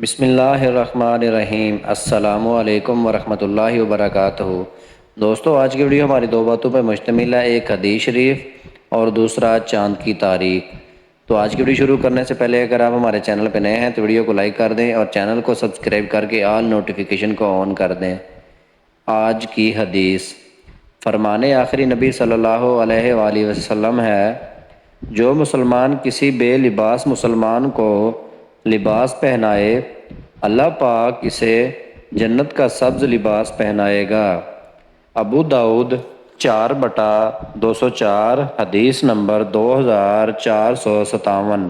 بسم اللہ الرحمن الرحیم۔ السلام علیکم ورحمۃ اللہ وبرکاتہ۔ دوستو، آج کی ویڈیو ہماری دو باتوں پر مشتمل ہے، ایک حدیث شریف اور دوسرا چاند کی تاریخ۔ تو آج کی ویڈیو شروع کرنے سے پہلے اگر آپ ہمارے چینل پہ نئے ہیں تو ویڈیو کو لائک کر دیں اور چینل کو سبسکرائب کر کے آل نوٹیفیکیشن کو آن کر دیں۔ آج کی حدیث فرمان آخری نبی صلی اللہ علیہ وآلہ وسلم ہے، جو مسلمان کسی بے لباس مسلمان کو لباس پہنائے، اللہ پاک اسے جنت کا سبز لباس پہنائے گا۔ ابو داؤد 4/204، حدیث نمبر 2457۔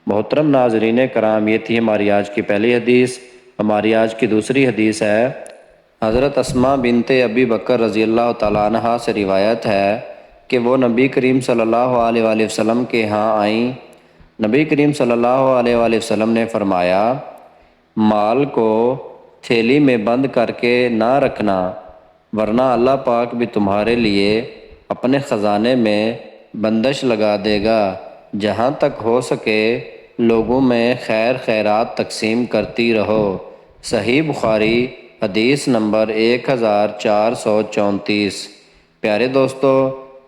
محترم ناظرین کرام، یہ تھی ہماری آج کی پہلی حدیث۔ ہماری آج کی دوسری حدیث ہے، حضرت اسماء بنت ابی بکر رضی اللہ تعالیٰ عنہا سے روایت ہے کہ وہ نبی کریم صلی اللہ علیہ وآلہ وسلم کے ہاں آئیں۔ نبی کریم صلی اللہ علیہ وآلہ وسلم نے فرمایا، مال کو تھیلی میں بند کر کے نہ رکھنا، ورنہ اللہ پاک بھی تمہارے لیے اپنے خزانے میں بندش لگا دے گا۔ جہاں تک ہو سکے لوگوں میں خیر خیرات تقسیم کرتی رہو۔ صحیح بخاری، حدیث نمبر 1434۔ پیارے دوستو،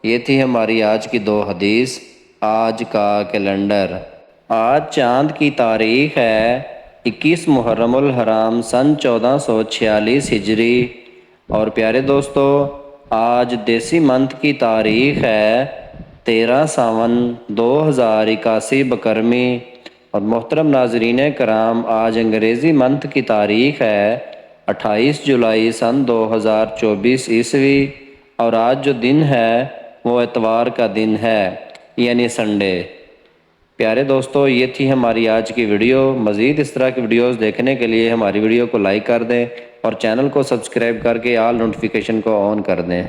یہ تھی ہماری آج کی دو حدیث۔ آج کا کیلنڈر، آج چاند کی تاریخ ہے 21 محرم الحرام سن 1446 ہجری، اور پیارے دوستو آج دیسی منتھ کی تاریخ ہے 13 ساون 2081 بکرمی، اور محترم ناظرین کرام آج انگریزی منتھ کی تاریخ ہے 28 جولائی سن 2024 عیسوی، اور آج جو دن ہے وہ اتوار کا دن ہے، یعنی سنڈے۔ پیارے دوستو، یہ تھی ہماری آج کی ویڈیو۔ مزید اس طرح کی ویڈیوز دیکھنے کے لیے ہماری ویڈیو کو لائک کر دیں اور چینل کو سبسکرائب کر کے آل نوٹیفیکیشن کو آن کر دیں۔